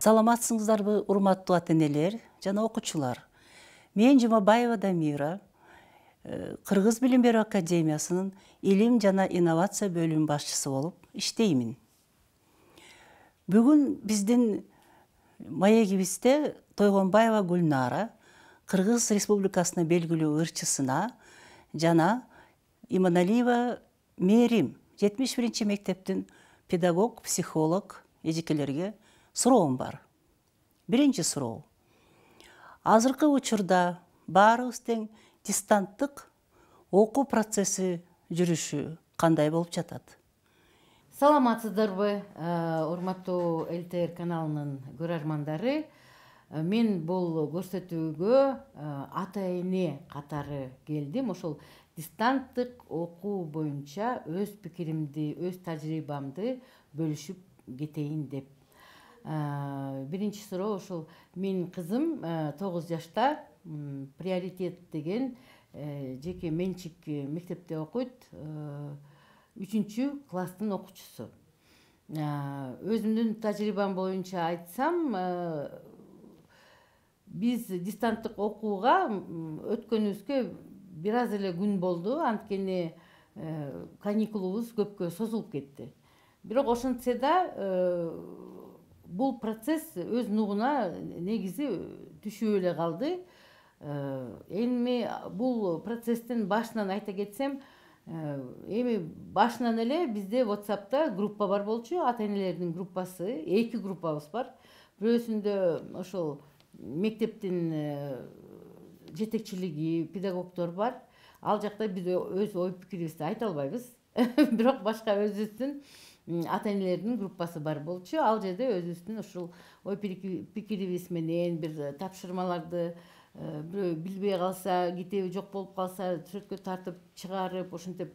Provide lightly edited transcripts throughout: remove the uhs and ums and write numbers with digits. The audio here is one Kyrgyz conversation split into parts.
Саламатсыңыздарбы, урматтуу ата-энелер жана окуучулар. Мен Жумабаева Дамира, Кыргыз билим берүү академиясынын илим жана инновация бөлүм башчысы болуп иштеймин. Бүгүн биздин маегибизде Тойгонбаева Гүлнара, Кыргыз Республикасына белгилүү ырчысына жана Иманалиева Мээрим, 71 мектептин педагог, психолог эжекелерге суроом бар. Биринчи суроо. Азыркы учурда баарыбыз тең дистанттык окуу процесси жүрүшү кандай болуп жатат? Саламатсыздарбы, урматтуу ЛТР каналынын көрөрмандары. Мен бул көрсөтүүгө ата-эне катары келдим. Ошол дистанттык окуу боюнча өз пикиримди, өз тажрыйбамды бөлүшүп кетейин деп. Биринчи суроо ошол менин кызым 9 жашта приоритет деген жеке менчик мектепте окуйт, 3 класстын окуучусу. Өзүмдүн тажрыйбам боюнча айтсам, биз дистанттык окууга өткөнүбүзгө бир аз эле күн болду, анткени каникулубуз көпкө созулуп кетти. Бирок ошентсе да бул процесс өз нугуна негизи түшүп эле калды. Эми бул процесстин башынан айта кетсем, эми башынан эле бизде WhatsApp'та группа бар болчу, ата-энелердин группасы, 2 группабыз бар. Бирөөсүндө ошол мектептин жетекчилиги, педагогдор бар. Ал жакта биз өз ой пикирибизди айта албайбыз. Бирок башка өзүбүздүн ата-энелердин группасы бар болчу. Ал жерде өзүбүздүн ушул ой пикирибиз менен бир тапшырмаларды бирөө билбей калса, китеби жок болуп калса, сүрөткө тартып чыгарып, ошентип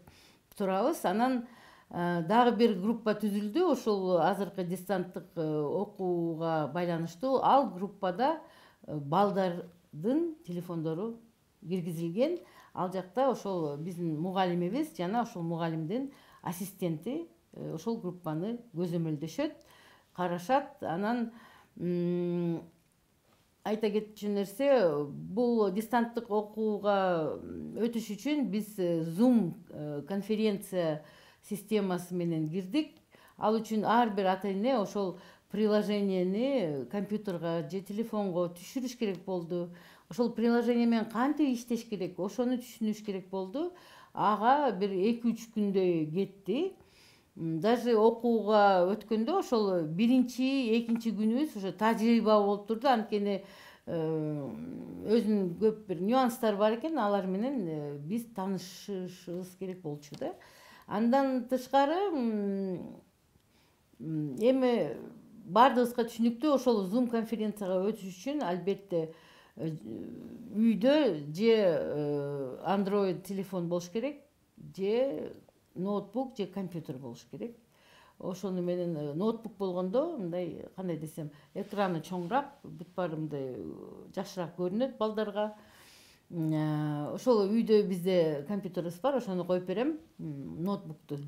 турабыз. Анан дагы бир группа түзүлдү, ошол азыркы дистанттык окууга байланыштуу. Ал группада балдардын телефондору киргизилген. Ал жакта ошол биздин мугалимибиз жана ошол мугалимдин ассистенти ошол группаны көзөмөлдөшөт, карашат. Анан айта кетчү нерсе, бул дистанттык окууга өтүш үчүн биз Zoom конференция системасы менен кирдик. Ал үчүн ар бир ата-эне ошол приложениени компьютерга же телефонго түшүрүш керек болду. Ошол приложение менен кантип иштеш керек, ошону түшүнүш керек болду. Ага бир 2-3 күндөй кетти. Даже окууга өткөндө ошол биринчи, экинчи күнүбүз уже тажрыйба болуп турду, анткени өзүнүн көп бир нюанстары бар экен, алар менен биз таанышышыбыз керек болчу да. Андан тышкары эми баардыгыбызга түшүнүктүү, ошол Zoom конференцияга өтүш үчүн албетте үйдө же Android телефон болуш керек, же ноутбук же компьютер болуш керек. Ошону менен ноутбук болгондо мындай, кандай десем, экраны чоңураак, бүт баары мындай жакшыраак көрүнөт балдарга. Ошол үйдө бизде компьютерибиз бар, ошону коюп берем, ноутбукту.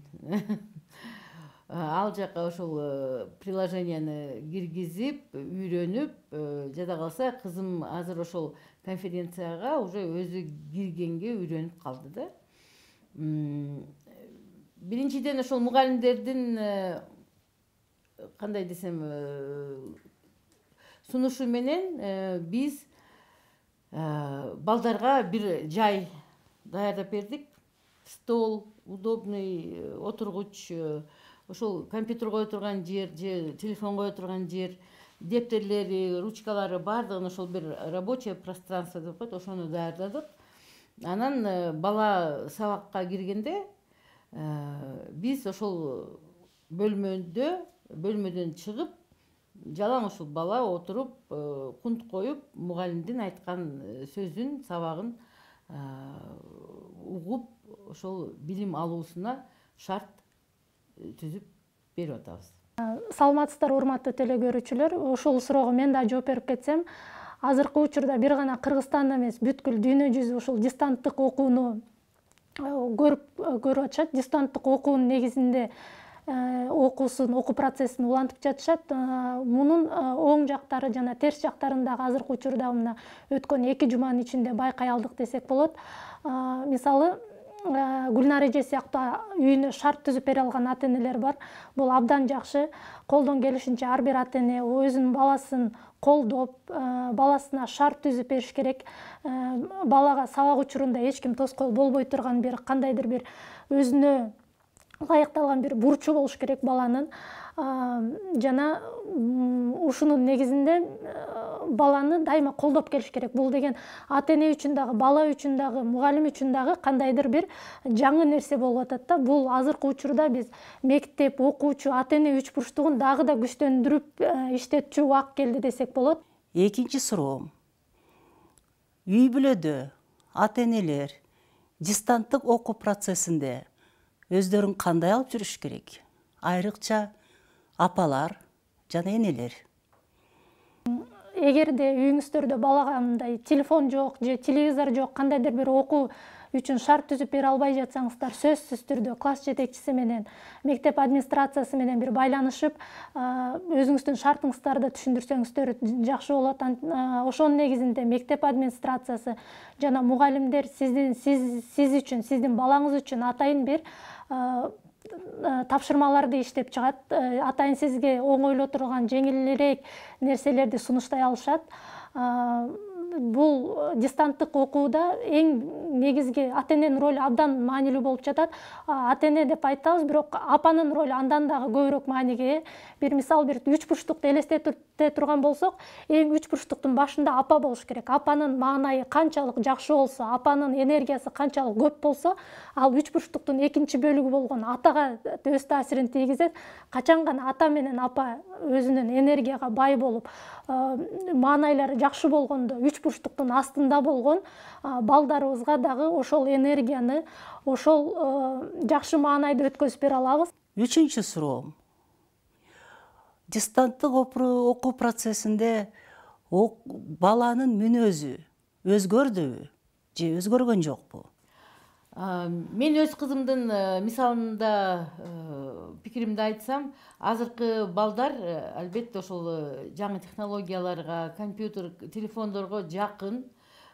Ал жака ошол приложениени киргизип, үйрөнүп, жада калса кызым азыр ошол конференцияга уже өзү киргенге үйрөнүп калды да. Биринчиден ошол мугалимдердин кандай десем сунушу менен биз балдарга бир жай даярдап бердик. Стол, удобный отургуч, ошол компьютер кое турган жер же телефон кое турган жер, дептерлери, ручкалары баардыгын ошол бир рабочее пространство деп коет, ошону даярдадык. Анан бала сабакка киргенде биз ошол бөлмөдөн чыгып, жалаң ошол бала отуруп, кунт коюп, мугалимдин айткан сөзүн, сабагын угуп, ошол билим алуусуна шарт түзүп берип атабыз. Саламатсыздар, урматтуу телекөрүүчүлөр. Ошол суроого мен да жооп берип кетсем, азыркы учурда бир гана Кыргызстанда эмес, бүткүл дүйнө жүзү ушул дистанттык окууну көрүп атышат. Дистанттык окуунун негизинде окуу процессин улантып жатышат. Мунун оң жактары жана терс жактарын дагы азыркы учурда мына өткөн 2 жуманын ичинде байкай алдык десек болот. Мисалы, Гүлнар эже сыяктуу үйүнө шарт түзүп бере алган ата-энелер бар. Бул абдан жакшы. Колдон келишинче ар бир ата-эне өзүнүн баласын колдоп, баласына шарт түзүп бериш керек. Балага сабак учурунда эч ким тоскоол болбой турган бир кандайдыр бир өзүнө ылайыкталган бир бурчу болуш керек баланын. Жана ушунун негизинде баланы дайыма колдоп келиш керек. Бул деген ата-эне үчүн дагы, бала үчүн дагы, мугалим үчүн дагы кандайдыр бир жаңы нерсе болуп атат да. Бул азыркы учурда биз мектеп, окуучу, ата-эне үч бурчтугун дагы да күчтөндүрүп иштетчү убак келди десек болот. Экинчи суроом. Үй бүлөдө ата-энелер дистанттык окуу процессинде өздөрүн кандай алып жүрүш керек? Айрыкча апалар жана энелер. Эгерде үйүңүздөрдө балага мындай телефон жок же телевизор жок, кандайдыр бир окуу үчүн шарт түзүп бере албай жатсаңыздар, сөзсүз түрдө класс жетекчиси менен, мектеп администрациясы менен бир байланышып, өзүңүздүн шартыңыздарды түшүндүрсөңүздөр жакшы болот. Ошонун негизинде мектеп администрациясы жана мугалимдер сиз үчүн, сиздин балаңыз үчүн атайын бир тапшырмаларды иштеп чыгат. Атайын сизге оңойло турган жеңилирээк нерселерди сунуштай алышат. Бул дистанттык окууда эң негизги ата-эненин ролу абдан маанилүү болуп жатат. Ата-эне деп айтабыз, бирок апанын ролу андан дагы көбүрөөк мааниге ээ. Бир мисал, бир үч бурчтукту элестете турган болсок, эң үч бурчтуктун башында апа болуш керек. Апанын маанайы канчалык жакшы болсо, апанын энергиясы канчалык көп болсо, ал үч бурчтуктун экинчи бөлүгү болгон атага өз таасирин тийгизет. Качан гана ата менен апа өзүнүн энергияга бай болуп, маанайлары жакшы болгондо, үч бурчтуктун астында болгон балдарыбызга дагы ошол энергияны, ошол жакшы маанайды өткөзүп бере алабыз. Үчүнчү суроом. Дистанттык окуу процессинде баланын мүнөзү өзгөрдүбү же өзгөргөн жокпу? Мен өз кызымдын мисалында пикиримди айтсам, азыркы балдар албетте ошол жаңы технологияларга, компьютер, телефондорго жакын,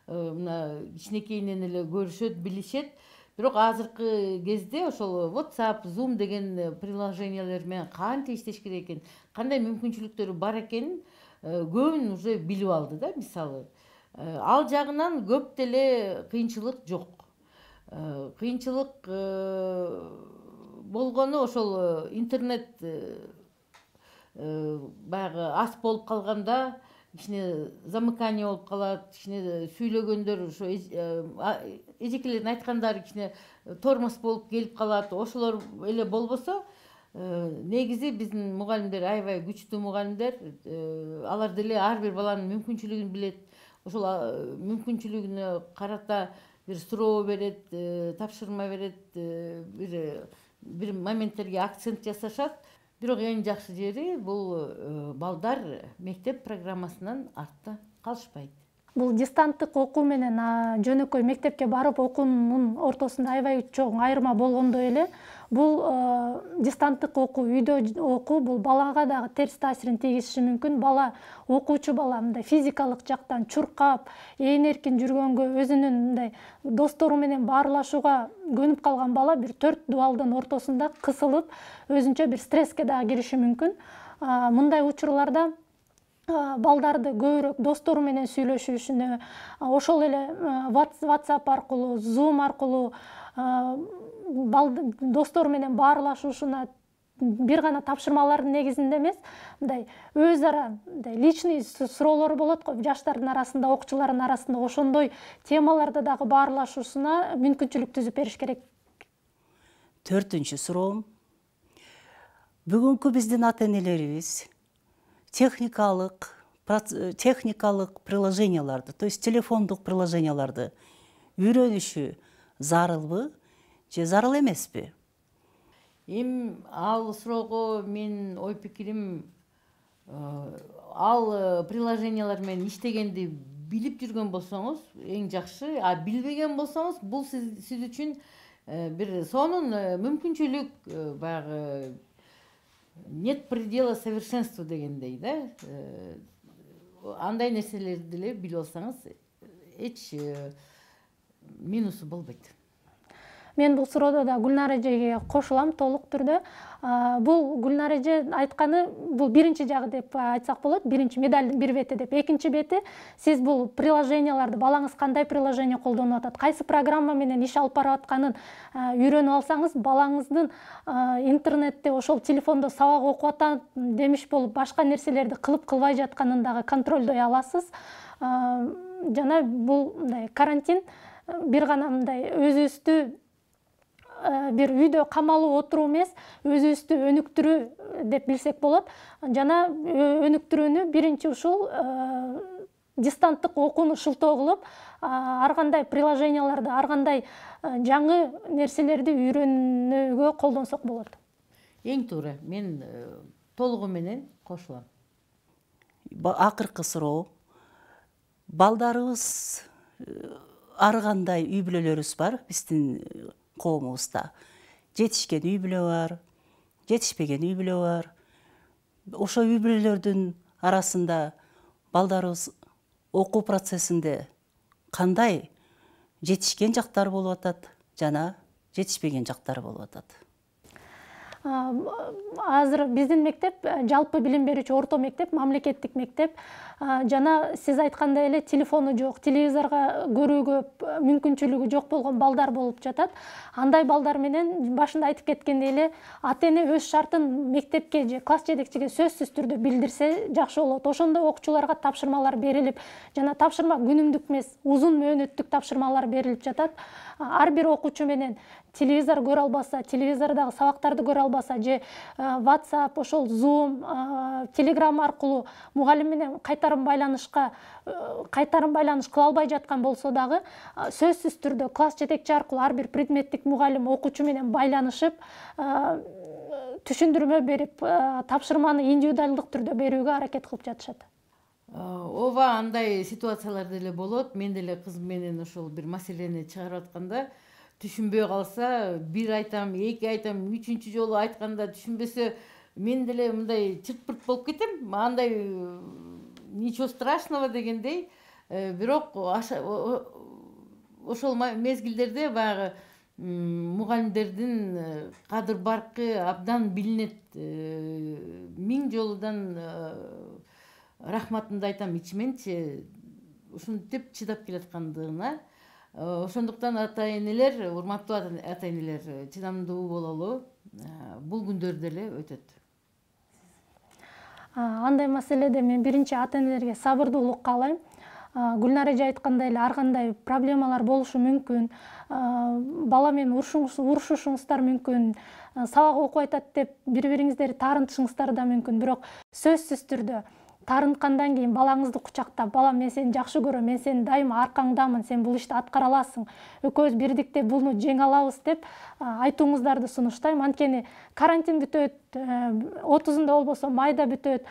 мына кичинекейинен эле көрүшөт, билишет. Бирок азыркы кезде ошол WhatsApp, Zoom деген приложениялар менен кантип иштеш керек экен, кандай мүмкүнчүлүктөрү бар экенин көбүн уже билип алды да, мисалы. Ал жагынан көп деле кыйынчылык жок. Кыйынчылык болгону ошол интернет баягы ас болуп калганда, кичине замыкание болуп калат, кичине сүйлөгөндөр, ошо эжекелердин айткандары кичине тормоз болуп келип калат. Ошолор эле болбосо, негизи биздин мугалимдер аябай күчтүү мугалимдер, алар деле ар бир баланын мүмкүнчүлүгүн билет. Ошол мүмкүнчүлүгүнө карата бир суроо берет, тапшырма берет, бир моменттерге акцент жасашат. Бирок эң жакшы жери бул балдар мектеп программасынан артта калышпайт. Бул дистанттык окуу менен жөнөкөй мектепке барып окуунун ортосунда аябай чоң айырма болгондой эле, бул дистанттык окуу, үйдө окуу бул балага дагы терс таасирин тийгизиши мүмкүн. Бала, окуучу бала мындай физикалык жактан чуркап, ээн эркин жүргөнгө, өзүнүн мындай достору менен баарлашууга көнүп калган бала бир 4 дубалдын ортосунда кысылып, өзүнчө бир стресске дагы кириши мүмкүн. Мындай учурларда балдарды көбүрөөк достору менен сүйлөшүшүнө, ошол эле WhatsApp аркылуу, Zoom аркылуу достору менен баарлашуусуна, бир гана тапшырмалардын негизинде эмес, мындай өз ара личный суроолор болот го жаштардын арасында, окуучулардын арасында, ошондой темаларда дагы баарлашуусуна мүмкүнчүлүк түзүп бериш керек. Төртүнчү суроом. Бүгүнкү биздин ата-энелерибиз техникалык приложенияларды, то есть телефондук приложенияларды үйрөнүшү зарылбы же зарыл эмеспи? Ал суроого мен ой пикирим, ал приложениялар менен иштегенди билип жүргөн болсоңуз эң жакшы, билбеген болсоңуз бул сиз үчүн бир сонун мүмкүнчүлүк, баягы нет предела совершенству дегендей да. Андай нерселерди деле билип алсаңыз эч минусу болбойт. Мен бул суроодо да Гүлнар эжеге кошулам толук түрдө. Бул Гүлнар эже айтканы бул биринчи жагы деп айтсак болот. Биринчи медалдын бир бети деп. Экинчи бети сиз бул приложенияларды балаңыз кандай приложение колдонуп атат, кайсы программа менен иш алып барып атканын үйрөнүп алсаңыз, балаңыздын интернетте ошол телефондо сабак окуп атат демиш болуп башка нерселерди кылып кылбай жатканын дагы контролдой аласыз. Жана бул мындай карантин бир гана мындай өзүбүздү бир үйдө камалып отуруу эмес, өзүбүздү өнүктүрүү деп билсек болот. Жана өнүктүрүүнү биринчи ушул дистанттык окууну шылтоо кылып, ар кандай приложенияларды, ар кандай жаңы нерселерди үйрөнүүгө колдонсок болот. Эң туура, мен толугу менен кошулам. Акыркы суроо. Балдарыбыз ар кандай үй бүлөлөрүбүз бар биздин коомубузда. Жетишкен үй бүлө бар, жетишпеген үй бүлө бар. Ошо үй бүлөлөрдүн арасында балдарыбыз окуу процессинде кандай жетишкен жактар болуп атат жана жетишпеген жактар болуп атат? Азыр биздин мектеп жалпы билим берүүчү орто мектеп, мамлекеттик мектеп. Жана сиз айткандай эле телефону жок, телевизорго көрүүгө мүмкүнчүлүгү жок болгон балдар болуп жатат. Андай балдар менен башында айтып кеткендей эле ата-эне өз шартын мектепке же класс жетекчиге сөзсүз түрдө билдирсе жакшы болот. Ошондо окуучуларга тапшырмалар берилип, жана тапшырма күнүмдүк эмес, узун мөөнөттүк тапшырмалар берилип жатат. Ар бир окуучу менен телевизор көрө албаса, телевизордогу сабактарды көрө албаса же WhatsApp, ошол Zoom, Telegram аркылуу мугалим менен кайтарым байланыш кыла албай жаткан болсо дагы сөзсүз түрдө класс жетекчи аркылуу ар бир предметтик мугалим окуучу менен байланышып, түшүндүрмө берип, тапшырманы индивидуалдык түрдө берүүгө аракет кылып жатышат. Ооба, андай ситуациялар деле болот. Мен деле кызым менен ошол бир маселени чыгарып атканда түшүнбөй калса, бир айтам, эки айтам, үчүнчү жолу айтканда түшүнбөсө, мен деле мындай чырт-пырт болуп кетем. Андай ничего страшного дегендей. Бирок ошол мезгилдерде баягы мугалимдердин кадыр баркы абдан билинет. Миң жолудан рахматымды айтам ичименчи, ушинтип чыдап келаткандыгына. Ошондуктан ата-энелер, урматтуу ата-энелер, чыдамдуу бололу. Бул күндөр деле өтөт. Андай маселеде мен биринчи ата-энелерге сабырдуулук каалайм. Гүлнар эже айткандай эле ар кандай проблемалар болушу мүмкүн. Бала менен урушушуңуздар мүмкүн. Сабак окуп айтат деп бири-бириңиздерди таарынтышыңыздар да мүмкүн. Бирок сөзсүз түрдө таарынткандан кийин балаңызды кучактап, балам, мен сени жакшы көрөм, мен сени дайыма аркаңдамын, сен бул ишти аткара аласың, экөөбүз бирдикте буну жеңе алабыз деп айтууңуздарды сунуштайм. Анткени карантин бүтөт, 30-ында болбосо майда бүтөт.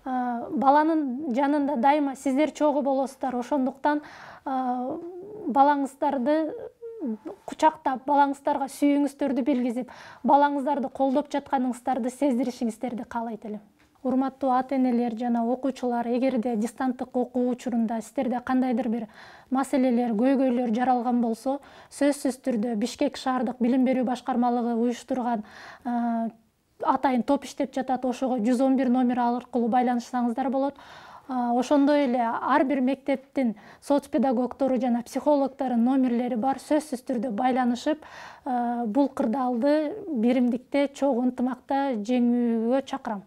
Баланын жанында дайыма сиздер чогуу болосуздар. Ошондуктан балаңыздарды кучактап, балаңыздарга сүйүүңүздөрдү билгизип, балаңыздарды колдоп жатканыңыздарды сездиришиңиздерди каалайт элем. Урматтуу ата-энелер жана окуучулар, эгерде дистанттык окуу учурунда сиздерде кандайдыр бир маселелер, көйгөйлөр жаралган болсо, сөзсүз түрдө Бишкек шаардык билим берүү башкармалыгы уюштурган атайын топ иштеп жатат. Ошого 111 номер аркылуу байланышсаңыздар болот. Ошондой эле ар бир мектептин соц педагогдору жана психологдордун номерлери бар. Сөзсүз түрдө байланышып, бул кырдаалды биримдикте чогуу ынтымакта жеңүүгө чакырам.